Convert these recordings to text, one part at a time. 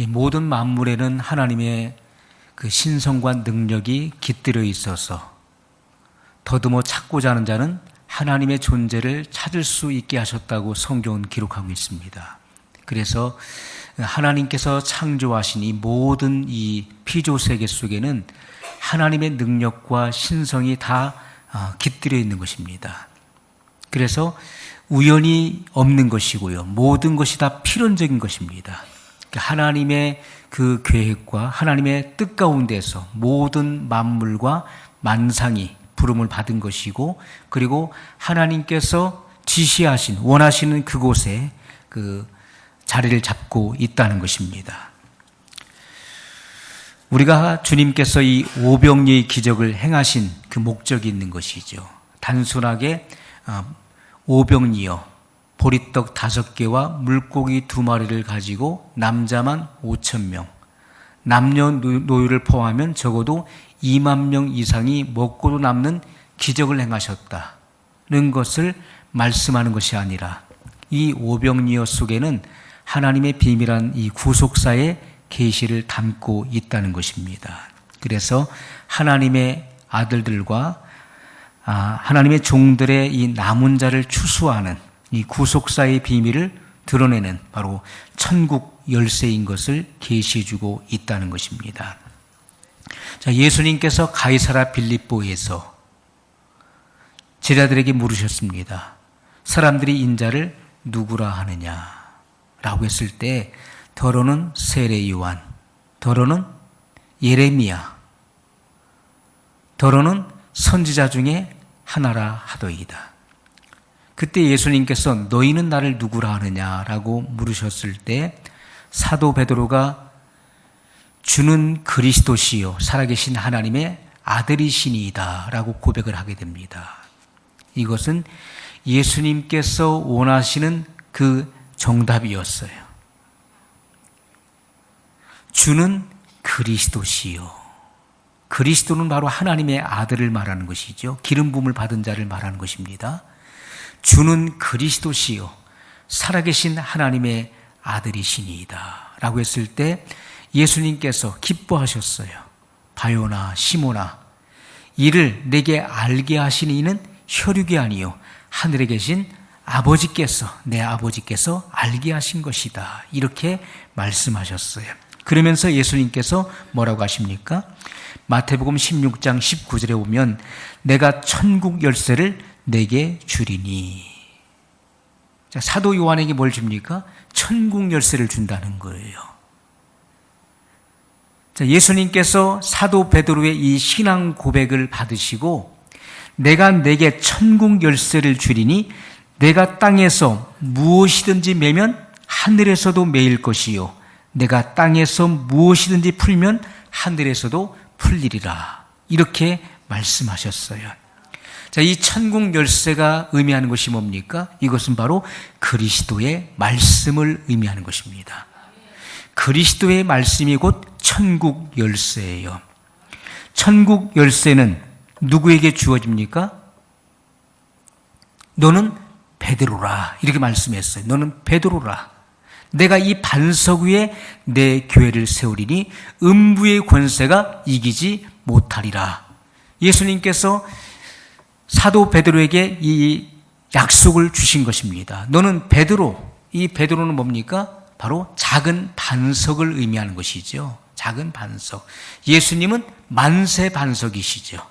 이 모든 만물에는 하나님의 그 신성과 능력이 깃들어 있어서 더듬어 찾고자 하는 자는 하나님의 존재를 찾을 수 있게 하셨다고 성경은 기록하고 있습니다. 그래서 하나님께서 창조하신 이 모든 이 피조 세계 속에는 하나님의 능력과 신성이 다 깃들어 있는 것입니다. 그래서 우연이 없는 것이고요. 모든 것이 다 필연적인 것입니다. 하나님의 그 계획과 하나님의 뜻 가운데서 모든 만물과 만상이 부름을 받은 것이고, 그리고 하나님께서 지시하신, 원하시는 그곳에 그 자리를 잡고 있다는 것입니다. 우리가 주님께서 이 오병이의 기적을 행하신 그 목적이 있는 것이죠. 단순하게 오병이어 보리떡 5개와 물고기 2마리를 가지고 남자만 5,000명, 남녀노유를 포함하면 적어도 2만 명 이상이 먹고도 남는 기적을 행하셨다는 것을 말씀하는 것이 아니라, 이 오병이어 속에는 하나님의 비밀한 이 구속사의 계시를 담고 있다는 것입니다. 그래서 하나님의 아들들과 하나님의 종들의 이 남은 자를 추수하는 이 구속사의 비밀을 드러내는 바로 천국 열쇠인 것을 계시해주고 있다는 것입니다. 자, 예수님께서 가이사라 빌립보에서 제자들에게 물으셨습니다. 사람들이 인자를 누구라 하느냐라고 했을 때 더러는 세례 요한, 더러는 예레미야, 더러는 선지자 중에 하나라 하더이다. 그때 예수님께서 너희는 나를 누구라 하느냐라고 물으셨을 때 사도 베드로가 주는 그리스도시요 살아계신 하나님의 아들이시니이다 라고 고백을 하게 됩니다. 이것은 예수님께서 원하시는 그 정답이었어요. 주는 그리스도시요. 그리스도는 바로 하나님의 아들을 말하는 것이죠. 기름 부음을 받은 자를 말하는 것입니다. 주는 그리스도시요 살아계신 하나님의 아들이시니이다 라고 했을 때 예수님께서 기뻐하셨어요. 바요나 시모나, 이를 내게 알게 하신 이는 혈육이 아니요 하늘에 계신 아버지께서, 내 아버지께서 알게 하신 것이다, 이렇게 말씀하셨어요. 그러면서 예수님께서 뭐라고 하십니까? 마태복음 16장 19절에 보면 내가 천국 열쇠를 내게 주리니. 자, 사도 요한에게 뭘 줍니까? 천국 열쇠를 준다는 거예요. 자, 예수님께서 사도 베드로의 이 신앙 고백을 받으시고 내가 내게 천국 열쇠를 주리니 내가 땅에서 무엇이든지 매면 하늘에서도 매일 것이요 내가 땅에서 무엇이든지 풀면 하늘에서도 풀리리라, 이렇게 말씀하셨어요. 자, 이 천국 열쇠가 의미하는 것이 뭡니까? 이것은 바로 그리스도의 말씀을 의미하는 것입니다. 그리스도의 말씀이 곧 천국 열쇠예요. 천국 열쇠는 누구에게 주어집니까? 너는 베드로라, 이렇게 말씀했어요. 너는 베드로라. 내가 이 반석 위에 내 교회를 세우리니 음부의 권세가 이기지 못하리라. 예수님께서 사도 베드로에게 이 약속을 주신 것입니다. 너는 베드로, 이 베드로는 뭡니까? 바로 작은 반석을 의미하는 것이죠. 작은 반석. 예수님은 만세 반석이시죠.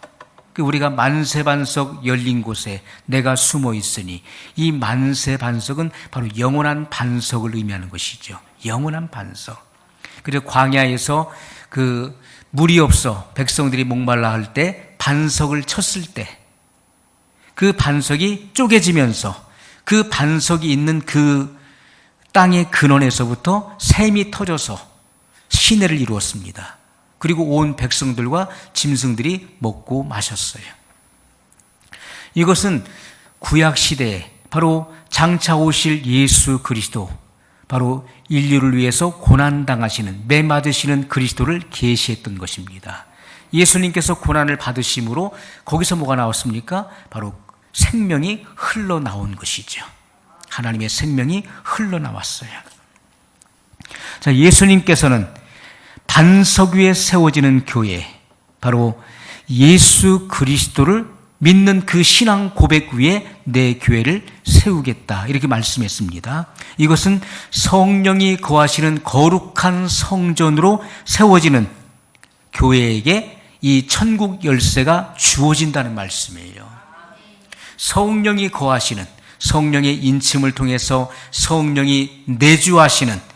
우리가 만세 반석 열린 곳에 내가 숨어 있으니, 이 만세 반석은 바로 영원한 반석을 의미하는 것이죠. 영원한 반석. 그래서 광야에서 그 물이 없어 백성들이 목말라 할 때 반석을 쳤을 때 그 반석이 쪼개지면서 그 반석이 있는 그 땅의 근원에서부터 샘이 터져서 시내를 이루었습니다. 그리고 온 백성들과 짐승들이 먹고 마셨어요. 이것은 구약시대에 바로 장차 오실 예수 그리스도, 바로 인류를 위해서 고난당하시는, 매 맞으시는 그리스도를 계시했던 것입니다. 예수님께서 고난을 받으심으로 거기서 뭐가 나왔습니까? 바로 생명이 흘러나온 것이죠. 하나님의 생명이 흘러나왔어요. 자, 예수님께서는 반석 위에 세워지는 교회, 바로 예수 그리스도를 믿는 그 신앙 고백 위에 내 교회를 세우겠다, 이렇게 말씀했습니다. 이것은 성령이 거하시는 거룩한 성전으로 세워지는 교회에게 이 천국 열쇠가 주어진다는 말씀이에요. 성령이 거하시는, 성령의 인침을 통해서 성령이 내주하시는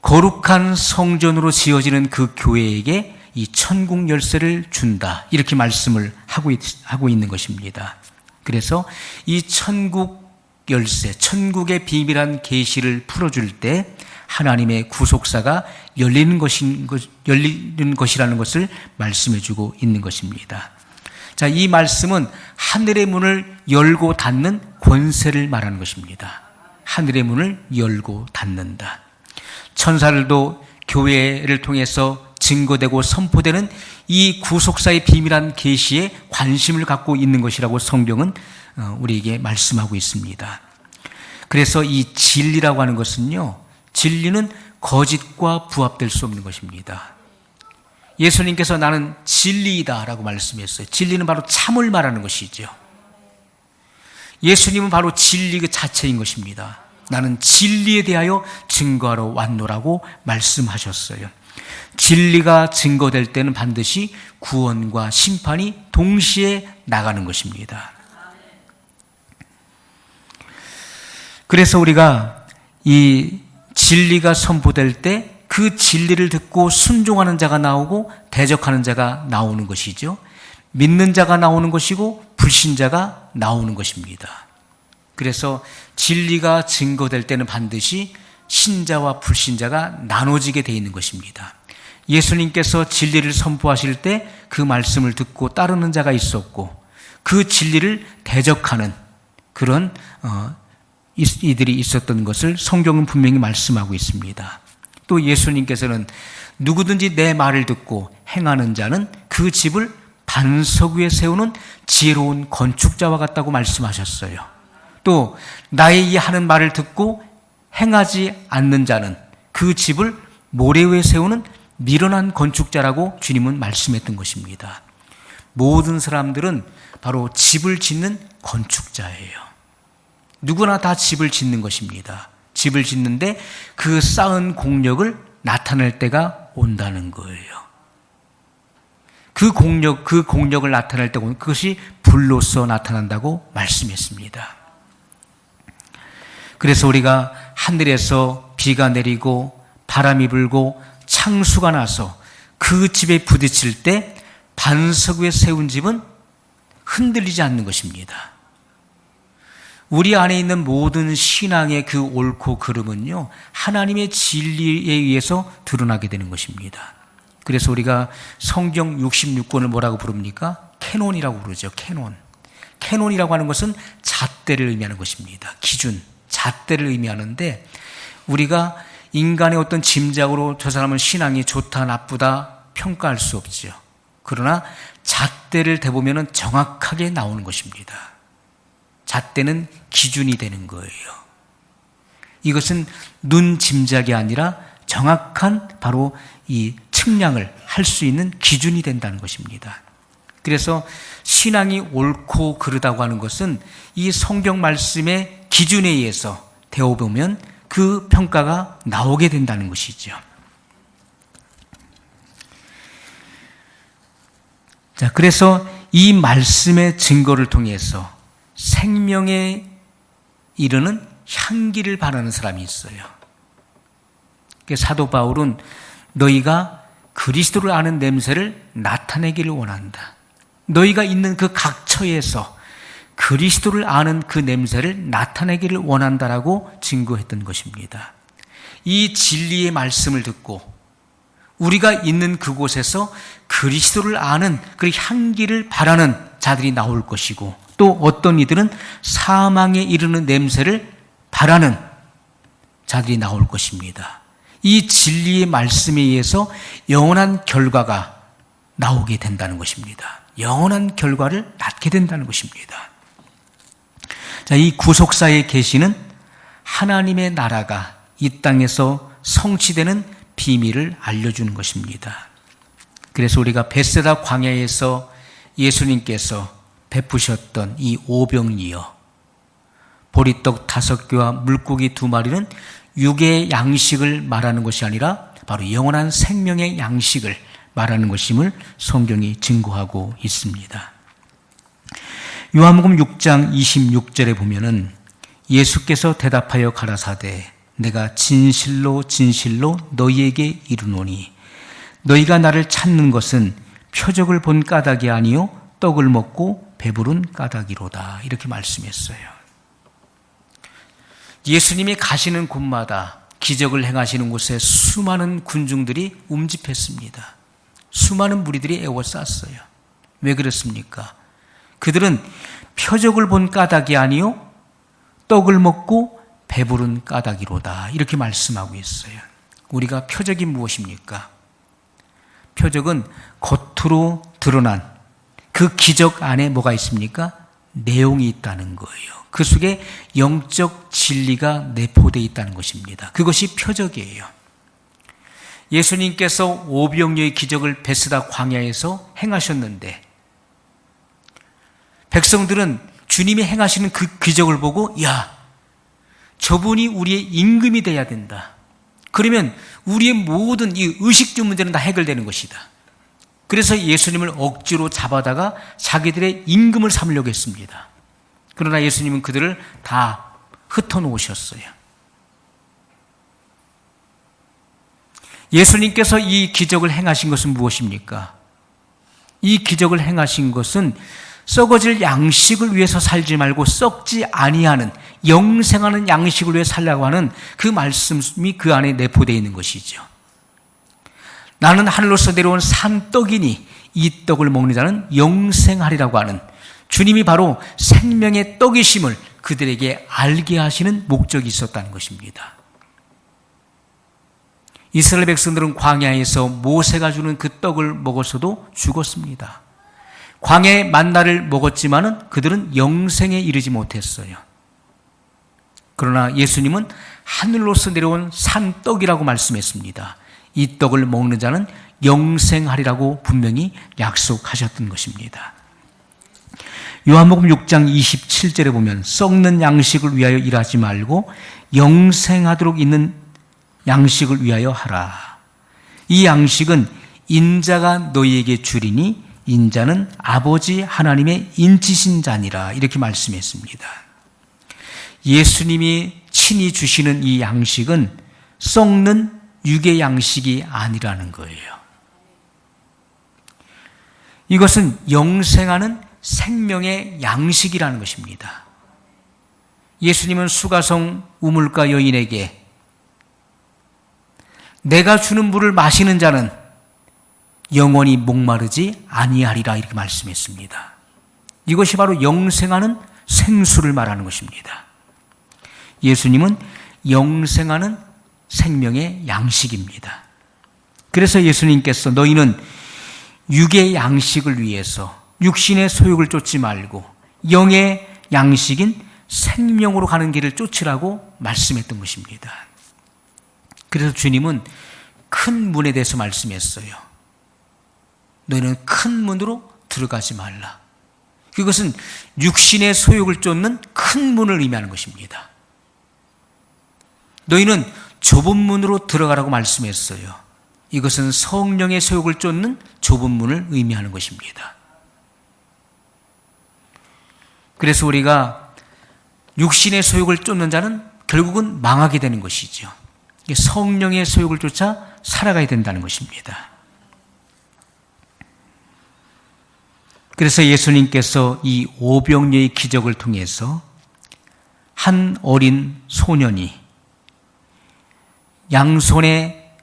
거룩한 성전으로 지어지는 그 교회에게 이 천국 열쇠를 준다, 이렇게 말씀을 하고 있는 것입니다. 그래서 이 천국 열쇠, 천국의 비밀한 계시를 풀어줄 때 하나님의 구속사가 열리는 것이라는 것을 말씀해주고 있는 것입니다. 자, 이 말씀은 하늘의 문을 열고 닫는 권세를 말하는 것입니다. 하늘의 문을 열고 닫는다. 천사들도 교회를 통해서 증거되고 선포되는 이 구속사의 비밀한 계시에 관심을 갖고 있는 것이라고 성경은 우리에게 말씀하고 있습니다. 그래서 이 진리라고 하는 것은요, 진리는 거짓과 부합될 수 없는 것입니다. 예수님께서 나는 진리이다 라고 말씀했어요. 진리는 바로 참을 말하는 것이죠. 예수님은 바로 진리 그 자체인 것입니다. 나는 진리에 대하여 증거하러 왔노라고 말씀하셨어요. 진리가 증거될 때는 반드시 구원과 심판이 동시에 나가는 것입니다. 그래서 우리가 이 진리가 선포될 때 그 진리를 듣고 순종하는 자가 나오고 대적하는 자가 나오는 것이죠. 믿는 자가 나오는 것이고 불신자가 나오는 것입니다. 그래서 진리가 증거될 때는 반드시 신자와 불신자가 나눠지게 되어 있는 것입니다. 예수님께서 진리를 선포하실 때 그 말씀을 듣고 따르는 자가 있었고, 그 진리를 대적하는 그런 이들이 있었던 것을 성경은 분명히 말씀하고 있습니다. 또 예수님께서는 누구든지 내 말을 듣고 행하는 자는 그 집을 반석 위에 세우는 지혜로운 건축자와 같다고 말씀하셨어요. 또 나의 이 하는 말을 듣고 행하지 않는 자는 그 집을 모래 위에 세우는 미련한 건축자라고 주님은 말씀했던 것입니다. 모든 사람들은 바로 집을 짓는 건축자예요. 누구나 다 집을 짓는 것입니다. 집을 짓는데 그 쌓은 공력을 나타낼 때가 온다는 거예요. 그 공력을 나타낼 때 그것이 불로서 나타난다고 말씀했습니다. 그래서 우리가 하늘에서 비가 내리고 바람이 불고 창수가 나서 그 집에 부딪힐 때 반석 위에 세운 집은 흔들리지 않는 것입니다. 우리 안에 있는 모든 신앙의 그 옳고 그름은요, 하나님의 진리에 의해서 드러나게 되는 것입니다. 그래서 우리가 성경 66권을 뭐라고 부릅니까? 캐논이라고 부르죠. 캐논. 캐논이라고 하는 것은 잣대를 의미하는 것입니다. 기준, 잣대를 의미하는데, 우리가 인간의 어떤 짐작으로 저 사람은 신앙이 좋다 나쁘다 평가할 수 없죠. 그러나 잣대를 대보면 정확하게 나오는 것입니다. 잣대는 기준이 되는 거예요. 이것은 눈 짐작이 아니라 정확한 바로 이 측량을 할 수 있는 기준이 된다는 것입니다. 그래서 신앙이 옳고 그르다고 하는 것은 이 성경 말씀의 기준에 의해서 되어보면 그 평가가 나오게 된다는 것이죠. 자, 그래서 이 말씀의 증거를 통해서 생명에 이르는 향기를 바라는 사람이 있어요. 사도 바울은 너희가 그리스도를 아는 냄새를 나타내기를 원한다. 너희가 있는 그 각처에서 그리스도를 아는 그 냄새를 나타내기를 원한다라고 증거했던 것입니다. 이 진리의 말씀을 듣고 우리가 있는 그곳에서 그리스도를 아는 그 향기를 바라는 자들이 나올 것이고, 또 어떤 이들은 사망에 이르는 냄새를 바라는 자들이 나올 것입니다. 이 진리의 말씀에 의해서 영원한 결과가 나오게 된다는 것입니다. 영원한 결과를 낳게 된다는 것입니다. 자, 이 구속사의 계시는 하나님의 나라가 이 땅에서 성취되는 비밀을 알려주는 것입니다. 그래서 우리가 벳세다 광야에서 예수님께서 베푸셨던 이 오병이어, 보리떡 5개와 물고기 2마리는 육의 양식을 말하는 것이 아니라 바로 영원한 생명의 양식을 말하는 것임을 성경이 증거하고 있습니다. 요한복음 6장 26절에 보면은 예수께서 대답하여 가라사대 내가 진실로 진실로 너희에게 이르노니 너희가 나를 찾는 것은 표적을 본 까닭이 아니요 떡을 먹고 배부른 까닭이로다. 이렇게 말씀했어요. 예수님이 가시는 곳마다 기적을 행하시는 곳에 수많은 군중들이 움집했습니다. 수많은 무리들이 에워쌌어요. 왜 그렇습니까? 그들은 표적을 본 까닭이 아니요 떡을 먹고 배부른 까닭이로다. 이렇게 말씀하고 있어요. 우리가 표적이 무엇입니까? 표적은 겉으로 드러난 그 기적 안에 뭐가 있습니까? 내용이 있다는 거예요. 그 속에 영적 진리가 내포되어 있다는 것입니다. 그것이 표적이에요. 예수님께서 오병이어의 기적을 벳세다 광야에서 행하셨는데 백성들은 주님이 행하시는 그 기적을 보고 야, 저분이 우리의 임금이 돼야 된다. 그러면 우리의 모든 이 의식주 문제는 다 해결되는 것이다. 그래서 예수님을 억지로 잡아다가 자기들의 임금을 삼으려고 했습니다. 그러나 예수님은 그들을 다 흩어놓으셨어요. 예수님께서 이 기적을 행하신 것은 무엇입니까? 이 기적을 행하신 것은 썩어질 양식을 위해서 살지 말고 썩지 아니하는 영생하는 양식을 위해 살라고 하는 그 말씀이 그 안에 내포되어 있는 것이죠. 나는 하늘로서 내려온 산떡이니 이 떡을 먹는 자는 영생하리라고 하는 주님이 바로 생명의 떡이심을 그들에게 알게 하시는 목적이 있었다는 것입니다. 이스라엘 백성들은 광야에서 모세가 주는 그 떡을 먹었어도 죽었습니다. 광야의 만나를 먹었지만은 그들은 영생에 이르지 못했어요. 그러나 예수님은 하늘로서 내려온 산떡이라고 말씀했습니다. 이 떡을 먹는 자는 영생하리라고 분명히 약속하셨던 것입니다. 요한복음 6장 27절에 보면 썩는 양식을 위하여 일하지 말고 영생하도록 있는 양식을 위하여 하라. 이 양식은 인자가 너희에게 주리니 인자는 아버지 하나님의 인치신 자니라. 이렇게 말씀했습니다. 예수님이 친히 주시는 이 양식은 썩는 육의 양식이 아니라는 거예요. 이것은 영생하는 생명의 양식이라는 것입니다. 예수님은 수가성 우물가 여인에게 내가 주는 물을 마시는 자는 영원히 목마르지 아니하리라 이렇게 말씀했습니다. 이것이 바로 영생하는 생수를 말하는 것입니다. 예수님은 영생하는 생명의 양식입니다. 그래서 예수님께서 너희는 육의 양식을 위해서 육신의 소욕을 쫓지 말고 영의 양식인 생명으로 가는 길을 쫓으라고 말씀했던 것입니다. 그래서 주님은 큰 문에 대해서 말씀했어요. 너희는 큰 문으로 들어가지 말라. 그것은 육신의 소욕을 쫓는 큰 문을 의미하는 것입니다. 너희는 좁은 문으로 들어가라고 말씀했어요. 이것은 성령의 소욕을 쫓는 좁은 문을 의미하는 것입니다. 그래서 우리가 육신의 소욕을 쫓는 자는 결국은 망하게 되는 것이죠. 성령의 소욕을 쫓아 살아가야 된다는 것입니다. 그래서 예수님께서 이 오병이어의 기적을 통해서 한 어린 소년이 양손에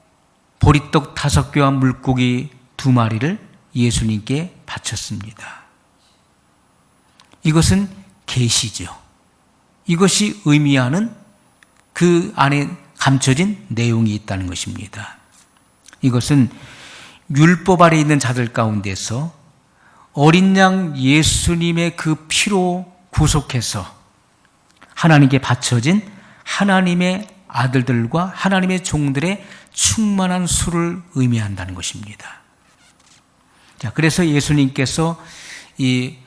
보리떡 5개와 물고기 2마리를 예수님께 바쳤습니다. 이것은 계시죠. 이것이 의미하는 그 안에 감춰진 내용이 있다는 것입니다. 이것은 율법 아래 있는 자들 가운데서 어린 양 예수님의 그 피로 구속해서 하나님께 바쳐진 하나님의 아들들과 하나님의 종들의 충만한 수를 의미한다는 것입니다. 자, 그래서 예수님께서 이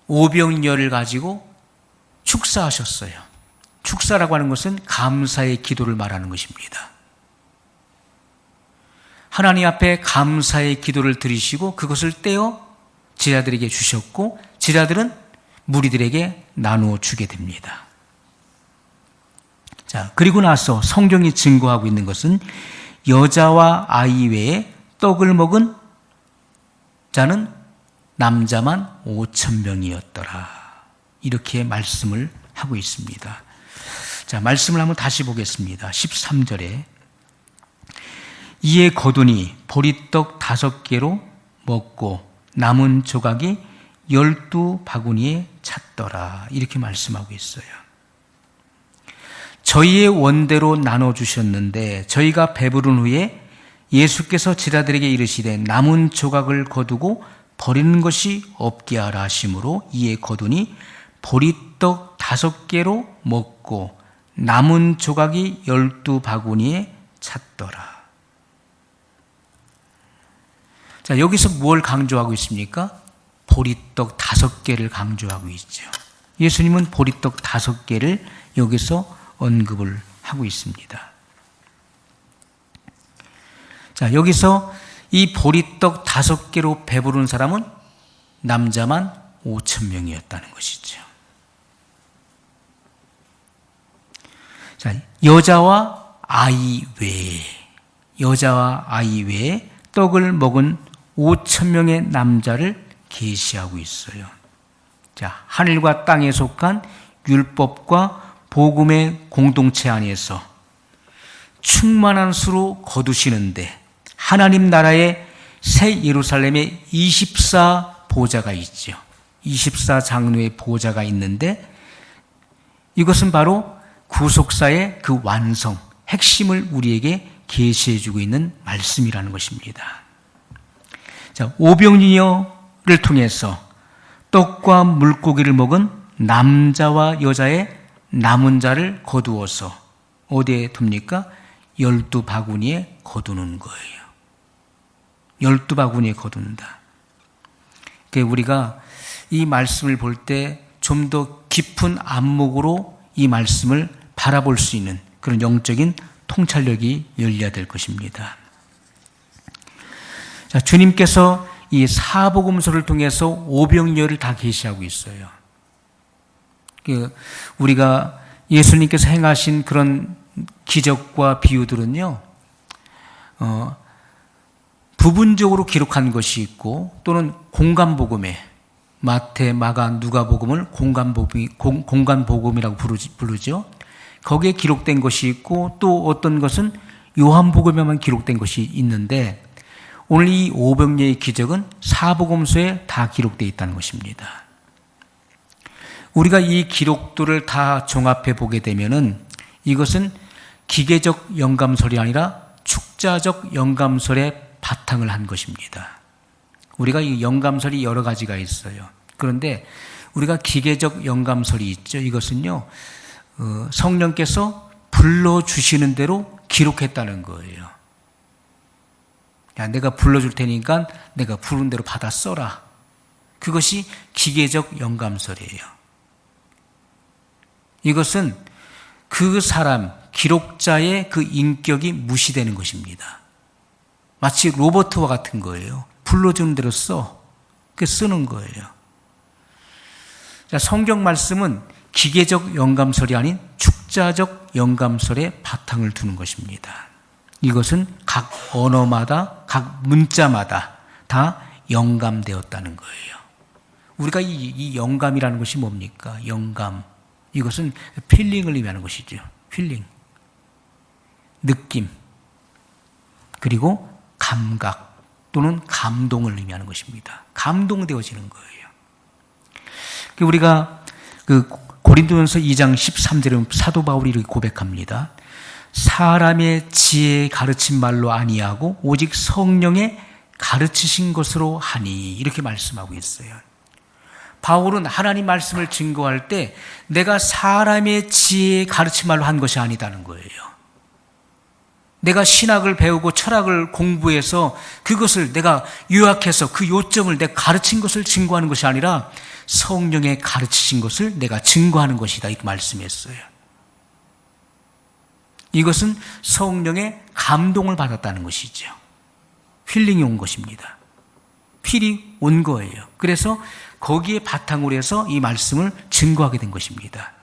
오병이어를 가지고 축사하셨어요. 축사라고 하는 것은 감사의 기도를 말하는 것입니다. 하나님 앞에 감사의 기도를 드리시고 그것을 떼어 제자들에게 주셨고 제자들은 무리들에게 나누어 주게 됩니다. 자, 그리고 나서 성경이 증거하고 있는 것은 여자와 아이 외에 떡을 먹은 자는 남자만 5,000명이었더라. 이렇게 말씀을 하고 있습니다. 자, 말씀을 한번 다시 보겠습니다. 13절에 이에 거두니 보리떡 5개로 먹고 남은 조각이 12바구니에 찼더라. 이렇게 말씀하고 있어요. 저희의 원대로 나눠주셨는데 저희가 배부른 후에 예수께서 제자들에게 이르시되 남은 조각을 거두고 버리는 것이 없게 하라 하심으로 이에 거두니 보리떡 5개로 먹고 남은 조각이 12바구니에 찼더라. 자, 여기서 뭘 강조하고 있습니까? 보리떡 5개를 강조하고 있죠. 예수님은 보리떡 5개를 여기서 언급을 하고 있습니다. 자, 여기서 이 보리떡 5개로 배부른 사람은 남자만 5,000명이었다는 것이죠. 자, 여자와 아이 외에 떡을 먹은 5,000명의 남자를 계시하고 있어요. 자, 하늘과 땅에 속한 율법과 복음의 공동체 안에서 충만한 수로 거두시는데 하나님 나라의 새 예루살렘에 24보좌가 있죠. 24장로의 보좌가 있는데 이것은 바로 구속사의 그 완성, 핵심을 우리에게 계시해 주고 있는 말씀이라는 것입니다. 자, 오병이어를 통해서 떡과 물고기를 먹은 남자와 여자의 남은 자를 거두어서 어디에 둡니까? 12바구니에 거두는 거예요. 12바구니에 거둔다. 그러니까 우리가 이 말씀을 볼 때 좀 더 깊은 안목으로 이 말씀을 바라볼 수 있는 그런 영적인 통찰력이 열려야 될 것입니다. 자, 주님께서 이 사복음서를 통해서 오병이어를 다 계시하고 있어요. 우리가 예수님께서 행하신 그런 기적과 비유들은요, 부분적으로 기록한 것이 있고 또는 공간복음에 마태, 마가, 누가복음을 공간복음이라고 부르죠. 거기에 기록된 것이 있고 또 어떤 것은 요한복음에만 기록된 것이 있는데 오늘 이 오병이어의 기적은 사복음서에 다 기록되어 있다는 것입니다. 우리가 이 기록들을 다 종합해 보게 되면은 이것은 기계적 영감설이 아니라 축자적 영감설에 바탕을 한 것입니다. 우리가 이 영감설이 여러 가지가 있어요. 그런데 우리가 기계적 영감설이 있죠. 이것은요, 성령께서 불러주시는 대로 기록했다는 거예요. 야, 내가 불러줄 테니까 내가 부른 대로 받아 써라. 그것이 기계적 영감설이에요. 이것은 그 사람, 기록자의 그 인격이 무시되는 것입니다. 마치 로봇과 같은 거예요. 불러주는 대로 써. 그 쓰는 거예요. 자, 성경 말씀은 기계적 영감설이 아닌 축자적 영감설에 바탕을 두는 것입니다. 이것은 각 언어마다, 각 문자마다 다 영감되었다는 거예요. 우리가 이 영감이라는 것이 뭡니까? 영감. 이것은 필링을 의미하는 것이죠. 필링. 느낌. 그리고 감각 또는 감동을 의미하는 것입니다. 감동되어지는 거예요. 우리가 고린도전서 2장 13절에 사도 바울이 이렇게 고백합니다. 사람의 지혜의 가르친 말로 아니하고 오직 성령의 가르치신 것으로 하니 이렇게 말씀하고 있어요. 바울은 하나님 말씀을 증거할 때 내가 사람의 지혜의 가르친 말로 한 것이 아니다는 거예요. 내가 신학을 배우고 철학을 공부해서 그것을 내가 요약해서 그 요점을 내가 가르친 것을 증거하는 것이 아니라 성령의 가르치신 것을 내가 증거하는 것이다, 이렇게 말씀했어요. 이것은 성령의 감동을 받았다는 것이죠. 힐링이 온 것입니다. 필이 온 거예요. 그래서 거기에 바탕으로 해서 이 말씀을 증거하게 된 것입니다.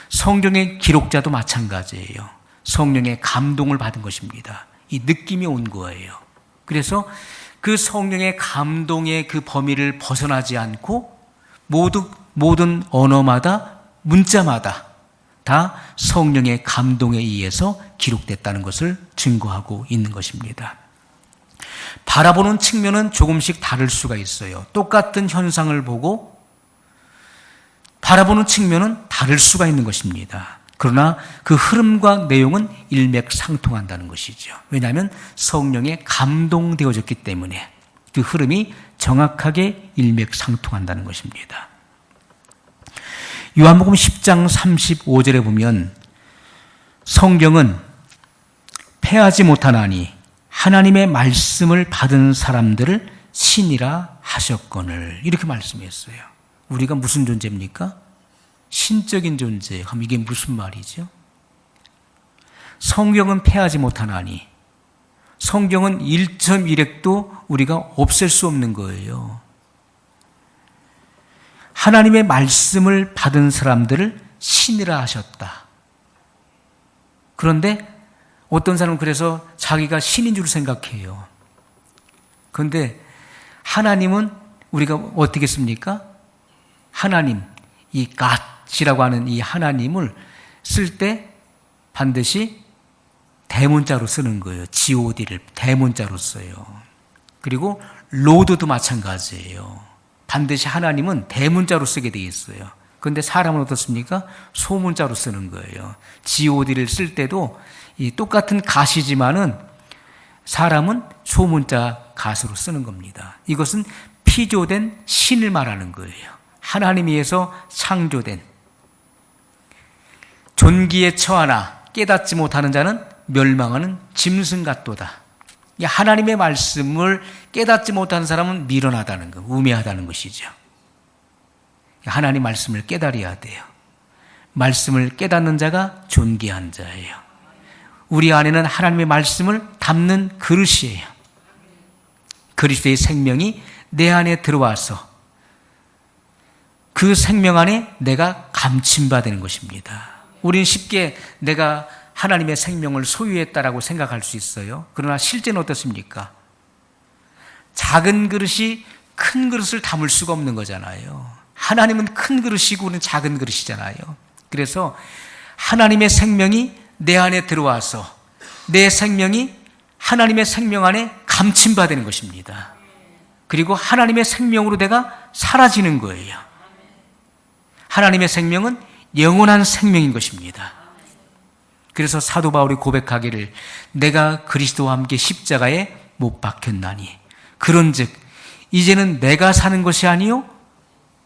성경의 기록자도 마찬가지예요. 성령의 감동을 받은 것입니다. 이 느낌이 온 거예요. 그래서 그 성령의 감동의 그 범위를 벗어나지 않고 모든 언어마다, 문자마다 다 성령의 감동에 의해서 기록됐다는 것을 증거하고 있는 것입니다. 바라보는 측면은 조금씩 다를 수가 있어요. 똑같은 현상을 보고 바라보는 측면은 다를 수가 있는 것입니다. 그러나 그 흐름과 내용은 일맥상통한다는 것이죠. 왜냐하면 성령에 감동되어졌기 때문에 그 흐름이 정확하게 일맥상통한다는 것입니다. 요한복음 10장 35절에 보면 성경은 패하지 못하나니 하나님의 말씀을 받은 사람들을 신이라 하셨거늘, 이렇게 말씀했어요. 우리가 무슨 존재입니까? 신적인 존재. 그럼 이게 무슨 말이죠? 성경은 패하지 못하나니, 성경은 1.1핵도 우리가 없앨 수 없는 거예요. 하나님의 말씀을 받은 사람들을 신이라 하셨다. 그런데 어떤 사람은 그래서 자기가 신인 줄 생각해요. 그런데 하나님은 우리가 어떻게 씁니까? 하나님, 이 God이라고 하는 이 하나님을 쓸 때 반드시 대문자로 쓰는 거예요. God를 대문자로 써요. 그리고 로드도 마찬가지예요. 반드시 하나님은 대문자로 쓰게 되어 있어요. 그런데 사람은 어떻습니까? 소문자로 쓰는 거예요. God를 쓸 때도 이 똑같은 가시지만은 사람은 소문자 가수로 쓰는 겁니다. 이것은 피조된 신을 말하는 거예요. 하나님에 의해서 창조된, 존귀에 처하나 깨닫지 못하는 자는 멸망하는 짐승 같도다. 하나님의 말씀을 깨닫지 못하는 사람은 미련하다는 것, 우매하다는 것이죠. 하나님 말씀을 깨달아야 돼요. 말씀을 깨닫는 자가 존귀한 자예요. 우리 안에는 하나님의 말씀을 담는 그릇이에요. 그리스도의 생명이 내 안에 들어와서 그 생명 안에 내가 감침받는 것입니다. 우리는 쉽게 내가 하나님의 생명을 소유했다라고 생각할 수 있어요. 그러나 실제는 어떻습니까? 작은 그릇이 큰 그릇을 담을 수가 없는 거잖아요. 하나님은 큰 그릇이고 우리는 작은 그릇이잖아요. 그래서 하나님의 생명이 내 안에 들어와서 내 생명이 하나님의 생명 안에 감침받는 것입니다. 그리고 하나님의 생명으로 내가 사라지는 거예요. 하나님의 생명은 영원한 생명인 것입니다. 그래서 사도 바울이 고백하기를 내가 그리스도와 함께 십자가에 못 박혔나니 그런즉 이제는 내가 사는 것이 아니요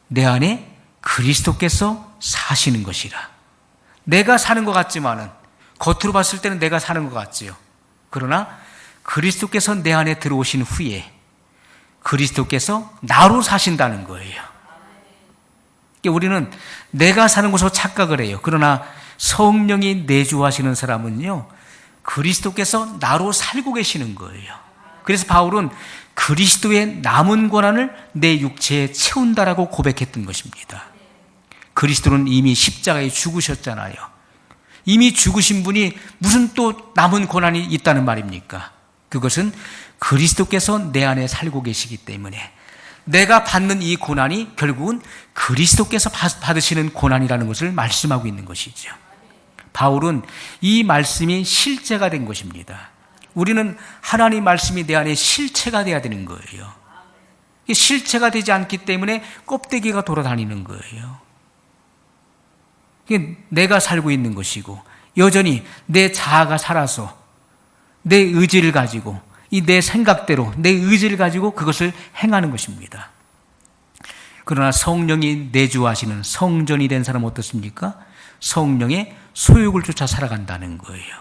내 안에 그리스도께서 사시는 것이라. 내가 사는 것 같지만은 겉으로 봤을 때는 내가 사는 것 같지요. 그러나 그리스도께서 내 안에 들어오신 후에 그리스도께서 나로 사신다는 거예요. 우리는 내가 사는 것으로 착각을 해요. 그러나 성령이 내주하시는 사람은요, 그리스도께서 나로 살고 계시는 거예요. 그래서 바울은 그리스도의 남은 권한을 내 육체에 채운다라고 고백했던 것입니다. 그리스도는 이미 십자가에 죽으셨잖아요. 이미 죽으신 분이 무슨 또 남은 권한이 있다는 말입니까? 그것은 그리스도께서 내 안에 살고 계시기 때문에 내가 받는 이 고난이 결국은 그리스도께서 받으시는 고난이라는 것을 말씀하고 있는 것이죠. 바울은 이 말씀이 실제가 된 것입니다. 우리는 하나님 말씀이 내 안에 실체가 돼야 되는 거예요. 실체가 되지 않기 때문에 껍데기가 돌아다니는 거예요. 내가 살고 있는 것이고 여전히 내 자아가 살아서 내 의지를 가지고 이 내 생각대로 내 의지를 가지고 그것을 행하는 것입니다. 그러나 성령이 내주하시는 성전이 된 사람은 어떻습니까? 성령의 소욕을 쫓아 살아간다는 거예요.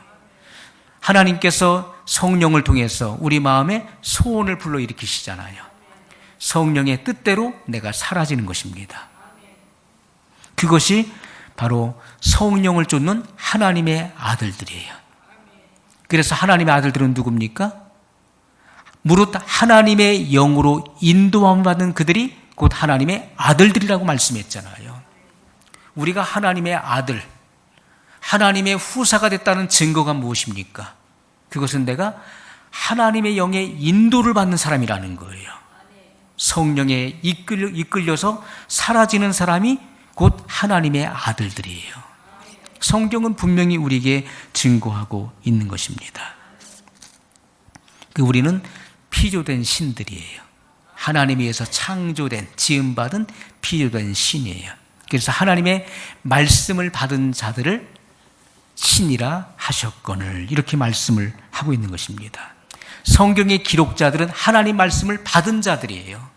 하나님께서 성령을 통해서 우리 마음에 소원을 불러일으키시잖아요. 성령의 뜻대로 내가 사라지는 것입니다. 그것이 바로 성령을 쫓는 하나님의 아들들이에요. 그래서 하나님의 아들들은 누굽니까? 무릇 하나님의 영으로 인도함 받는 그들이 곧 하나님의 아들들이라고 말씀했잖아요. 우리가 하나님의 아들, 하나님의 후사가 됐다는 증거가 무엇입니까? 그것은 내가 하나님의 영의 인도를 받는 사람이라는 거예요. 성령에 이끌려서 사라지는 사람이 곧 하나님의 아들들이에요. 성경은 분명히 우리에게 증거하고 있는 것입니다. 우리는 피조된 신들이에요. 하나님에 의해서 창조된, 지음받은 피조된 신이에요. 그래서 하나님의 말씀을 받은 자들을 신이라 하셨거늘 이렇게 말씀을 하고 있는 것입니다. 성경의 기록자들은 하나님 말씀을 받은 자들이에요.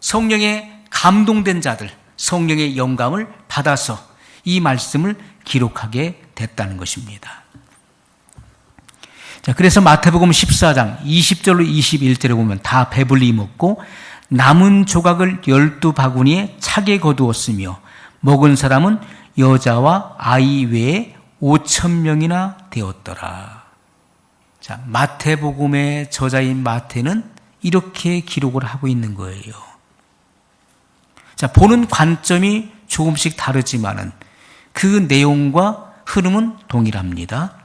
성령에 감동된 자들, 성령의 영감을 받아서 이 말씀을 기록하게 됐다는 것입니다. 자, 그래서 마태복음 14장 20절로 21절에 보면 다 배불리 먹고 남은 조각을 12바구니에 차게 거두었으며 먹은 사람은 여자와 아이 외에 5,000명이나 되었더라. 자, 마태복음의 저자인 마태는 이렇게 기록을 하고 있는 거예요. 자, 보는 관점이 조금씩 다르지만은 그 내용과 흐름은 동일합니다.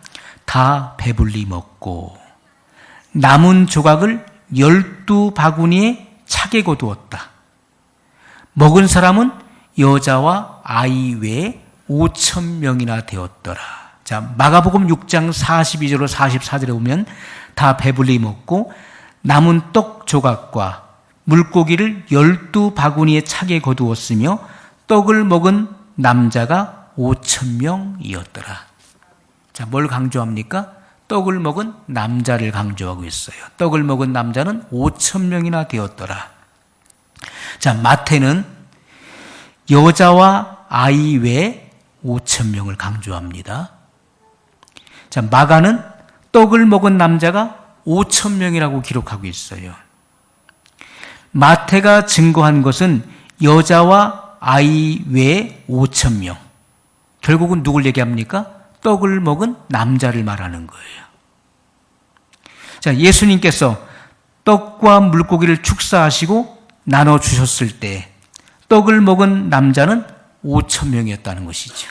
다 배불리 먹고 남은 조각을 12바구니에 차게 거두었다. 먹은 사람은 여자와 아이 외에 5,000명이나 되었더라. 자, 마가복음 6장 42절로 44절에 보면 다 배불리 먹고 남은 떡 조각과 물고기를 12바구니에 차게 거두었으며 떡을 먹은 남자가 5,000명이었더라. 자, 뭘 강조합니까? 떡을 먹은 남자를 강조하고 있어요. 떡을 먹은 남자는 5,000명이나 되었더라. 자, 마태는 여자와 아이 외에 5,000명을 강조합니다. 자, 마가는 떡을 먹은 남자가 5,000명이라고 기록하고 있어요. 마태가 증거한 것은 여자와 아이 외에 5,000명. 결국은 누굴 얘기합니까? 떡을 먹은 남자를 말하는 거예요. 자, 예수님께서 떡과 물고기를 축사하시고 나눠주셨을 때 떡을 먹은 남자는 5,000명이었다는 것이죠.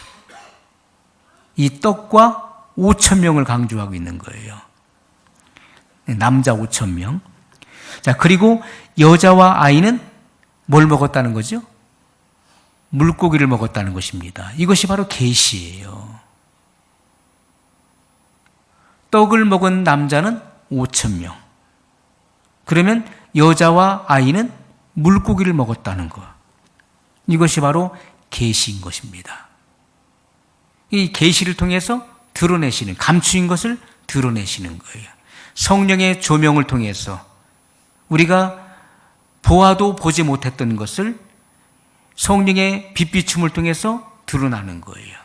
이 떡과 5,000명을 강조하고 있는 거예요. 남자 5,000명. 자, 그리고 여자와 아이는 뭘 먹었다는 거죠? 물고기를 먹었다는 것입니다. 이것이 바로 계시예요. 떡을 먹은 남자는 5,000명. 그러면 여자와 아이는 물고기를 먹었다는 것. 이것이 바로 계시인 것입니다. 이 계시를 통해서 드러내시는, 감추인 것을 드러내시는 거예요. 성령의 조명을 통해서 우리가 보아도 보지 못했던 것을 성령의 빛비춤을 통해서 드러나는 거예요.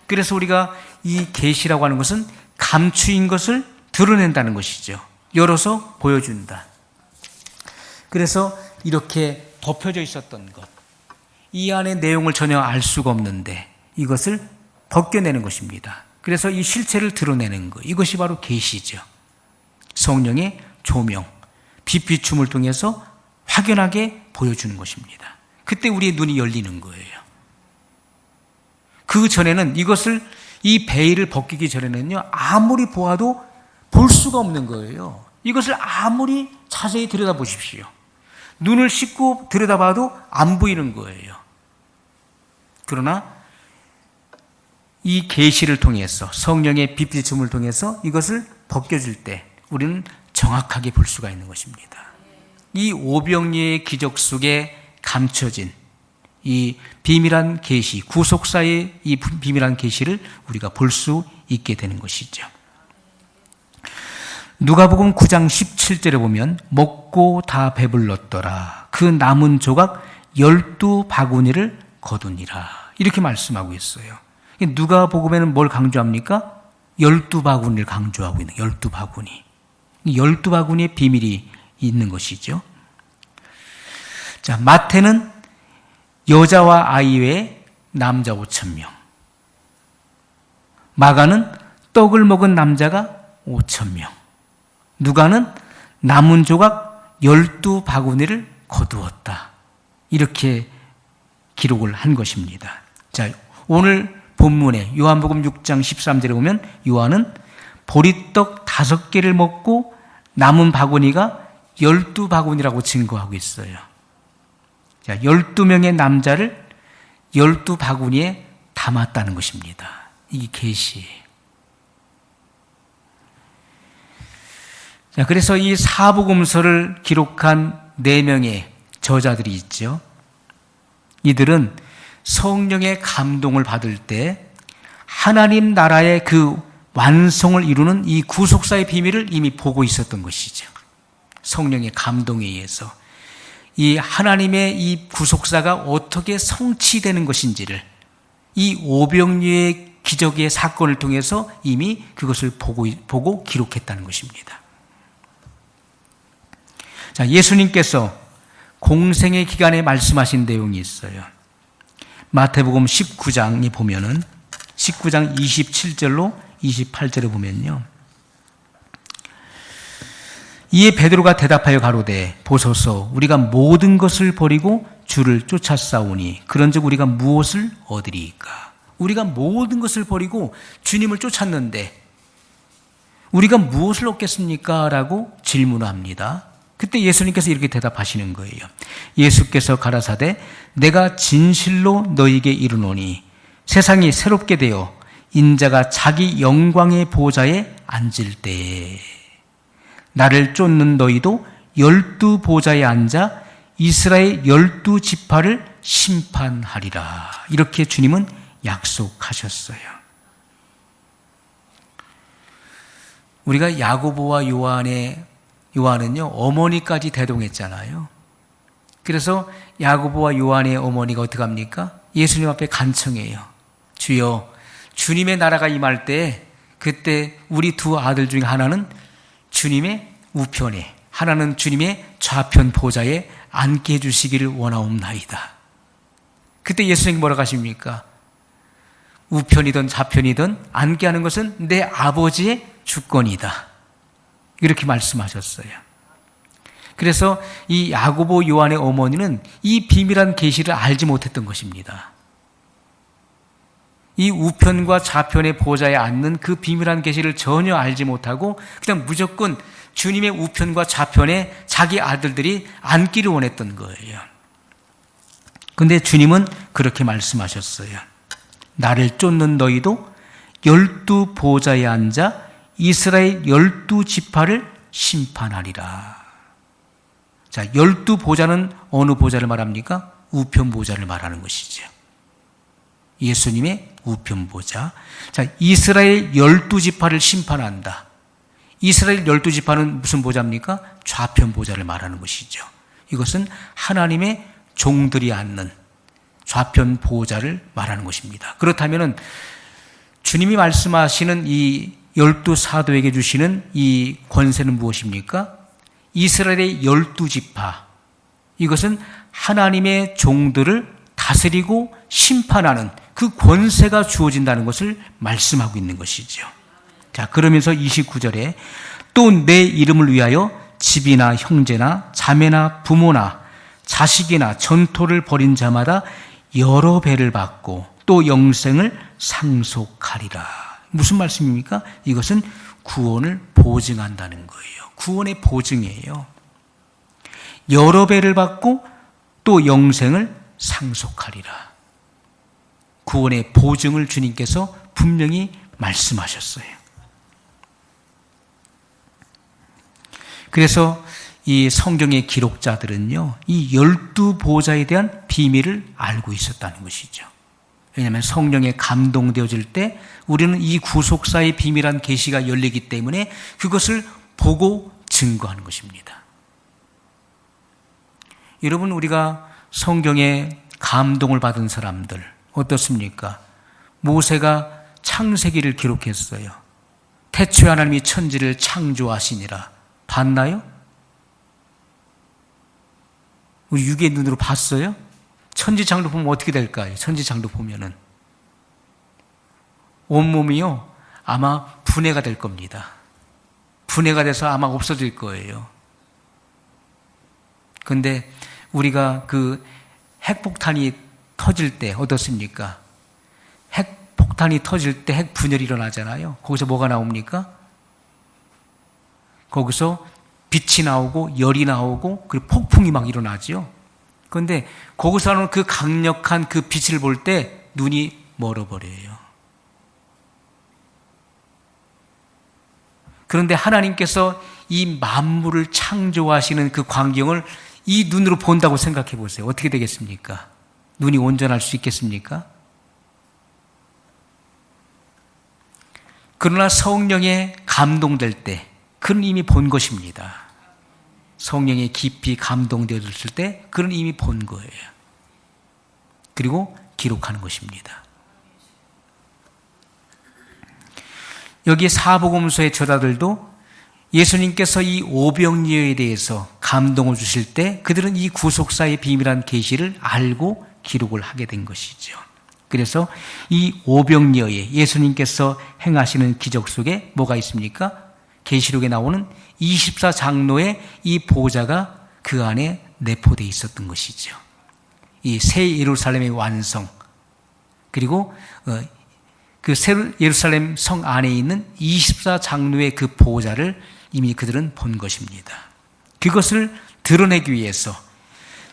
그래서 우리가 이 계시라고 하는 것은 감추인 것을 드러낸다는 것이죠. 열어서 보여준다. 그래서 이렇게 덮여져 있었던 것, 이 안의 내용을 전혀 알 수가 없는데 이것을 벗겨내는 것입니다. 그래서 이 실체를 드러내는 것, 이것이 바로 계시죠. 성령의 조명, 빛비춤을 통해서 확연하게 보여주는 것입니다. 그때 우리의 눈이 열리는 거예요. 그 전에는 이 베일을 벗기기 전에는요, 아무리 보아도 볼 수가 없는 거예요. 이것을 아무리 자세히 들여다보십시오. 눈을 씻고 들여다봐도 안 보이는 거예요. 그러나 이 계시를 통해서, 성령의 빛비춤을 통해서 이것을 벗겨줄 때 우리는 정확하게 볼 수가 있는 것입니다. 이 오병이어의 기적 속에 감춰진 이 비밀한 계시, 구속사의 이 비밀한 계시를 우리가 볼 수 있게 되는 것이죠. 누가복음 9장 17절에 보면 먹고 다 배불렀더라. 그 남은 조각 12바구니를 거두니라. 이렇게 말씀하고 있어요. 누가복음에는 뭘 강조합니까? 12바구니를 강조하고 있는 12바구니. 12바구니의 비밀이 있는 것이죠. 자, 마태는 여자와 아이 외에 남자 5,000명. 마가는 떡을 먹은 남자가 5,000명. 누가는 남은 조각 12바구니를 거두었다. 이렇게 기록을 한 것입니다. 자, 오늘 본문에 요한복음 6장 13절에 보면 요한은 보리떡 5개를 먹고 남은 바구니가 12바구니라고 증거하고 있어요. 자, 12명의 남자를 12바구니에 담았다는 것입니다. 이게 계시예요. 자, 그래서 이 사복음서를 기록한 4명의 저자들이 있죠. 이들은 성령의 감동을 받을 때 하나님 나라의 그 완성을 이루는 이 구속사의 비밀을 이미 보고 있었던 것이죠. 성령의 감동에 의해서 이 하나님의 이 구속사가 어떻게 성취되는 것인지를 이 오병이어의 기적의 사건을 통해서 이미 그것을 보고 기록했다는 것입니다. 자, 예수님께서 공생의 기간에 말씀하신 내용이 있어요. 마태복음 19장에 보면은 19장 27절로 28절에 보면요. 이에 베드로가 대답하여 가로되 보소서 우리가 모든 것을 버리고 주를 쫓아싸우니 그런즉 우리가 무엇을 얻으리이까? 우리가 모든 것을 버리고 주님을 쫓았는데 우리가 무엇을 얻겠습니까? 라고 질문합니다. 그때 예수님께서 이렇게 대답하시는 거예요. 예수께서 가라사대 내가 진실로 너희에게 이르노니 세상이 새롭게 되어 인자가 자기 영광의 보좌에 앉을 때에 나를 쫓는 너희도 12보좌에 앉아 이스라엘 12지파를 심판하리라. 이렇게 주님은 약속하셨어요. 우리가 야고보와 요한은요, 어머니까지 대동했잖아요. 그래서 야고보와 요한의 어머니가 어떻게 합니까? 예수님 앞에 간청해요. 주여, 주님의 나라가 임할 때 그때 우리 두 아들 중에 하나는 주님의 우편에, 하나는 주님의 좌편 보좌에 앉게 해주시기를 원하옵나이다. 그때 예수님이 뭐라고 하십니까? 우편이든 좌편이든 앉게 하는 것은 내 아버지의 주권이다. 이렇게 말씀하셨어요. 그래서 이 야고보 요한의 어머니는 이 비밀한 계시를 알지 못했던 것입니다. 이 우편과 좌편의 보좌에 앉는 그 비밀한 계시를 전혀 알지 못하고 그냥 무조건 주님의 우편과 좌편에 자기 아들들이 앉기를 원했던 거예요. 그런데 주님은 그렇게 말씀하셨어요. 나를 쫓는 너희도 12보좌에 앉아 이스라엘 12지파를 심판하리라. 자, 12보좌는 어느 보좌를 말합니까? 우편 보좌를 말하는 것이죠. 예수님의 우편 보좌. 자, 이스라엘 12지파를 심판한다. 이스라엘 12지파는 무슨 보좌입니까? 좌편 보좌를 말하는 것이죠. 이것은 하나님의 종들이 앉는 좌편 보좌를 말하는 것입니다. 그렇다면 주님이 말씀하시는 이 12사도에게 주시는 이 권세는 무엇입니까? 이스라엘의 12지파. 이것은 하나님의 종들을 다스리고 심판하는 그 권세가 주어진다는 것을 말씀하고 있는 것이죠. 자, 그러면서 29절에 또 내 이름을 위하여 집이나 형제나 자매나 부모나 자식이나 전토를 벌인 자마다 여러 배를 받고 또 영생을 상속하리라. 무슨 말씀입니까? 이것은 구원을 보증한다는 거예요. 구원의 보증이에요. 여러 배를 받고 또 영생을 상속하리라. 구원의 보증을 주님께서 분명히 말씀하셨어요. 그래서 이 성경의 기록자들은요, 이 12보좌에 대한 비밀을 알고 있었다는 것이죠. 왜냐하면 성령에 감동되어질 때 우리는 이 구속사의 비밀한 계시가 열리기 때문에 그것을 보고 증거하는 것입니다. 여러분, 우리가 성경에 감동을 받은 사람들 어떻습니까? 모세가 창세기를 기록했어요. 태초에 하나님이 천지를 창조하시니라. 봤나요? 우리 육의 눈으로 봤어요? 천지창조 보면 어떻게 될까요? 천지창조 보면은 온몸이요 아마 분해가 될 겁니다. 분해가 돼서 아마 없어질 거예요. 그런데 우리가 그 핵폭탄이 터질 때 어떻습니까? 핵폭탄이 터질 때 핵분열이 일어나잖아요. 거기서 뭐가 나옵니까? 거기서 빛이 나오고 열이 나오고 그리고 폭풍이 막 일어나죠. 그런데 거기서 나오는 그 강력한 그 빛을 볼 때 눈이 멀어버려요. 그런데 하나님께서 이 만물을 창조하시는 그 광경을 이 눈으로 본다고 생각해 보세요. 어떻게 되겠습니까? 눈이 온전할 수 있겠습니까? 그러나 성령에 감동될 때 그는 이미 본 것입니다. 성령에 깊이 감동되었을 때 그는 이미 본 거예요. 그리고 기록하는 것입니다. 여기 사복음서의 저자들도 예수님께서 이 오병이어에 대해서 감동을 주실 때 그들은 이 구속사의 비밀한 계시를 알고 기록을 하게 된 것이죠. 그래서 이 오병이어에 예수님께서 행하시는 기적 속에 뭐가 있습니까? 계시록에 나오는 24장로의 이 보좌가 그 안에 내포되어 있었던 것이죠. 이 새 예루살렘의 완성, 그리고 그 새 예루살렘 성 안에 있는 24장로의 그 보좌를 이미 그들은 본 것입니다. 그것을 드러내기 위해서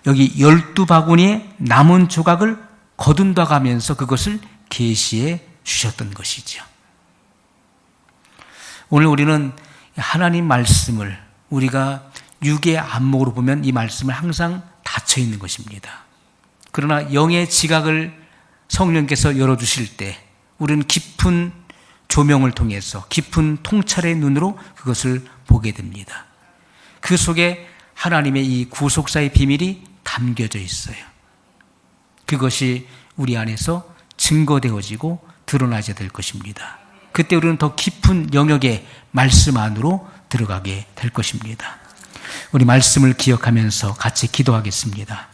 여기 12바구니의 남은 조각을 거둔다 가면서 그것을 계시해 주셨던 것이죠. 오늘 우리는 하나님 말씀을 우리가 육의 안목으로 보면 이 말씀을 항상 닫혀 있는 것입니다. 그러나 영의 지각을 성령께서 열어주실 때 우리는 깊은 조명을 통해서 깊은 통찰의 눈으로 그것을 보게 됩니다. 그 속에 하나님의 이 구속사의 비밀이 담겨져 있어요. 그것이 우리 안에서 증거되어지고 드러나게 될 것입니다. 그때 우리는 더 깊은 영역의 말씀 안으로 들어가게 될 것입니다. 우리 말씀을 기억하면서 같이 기도하겠습니다.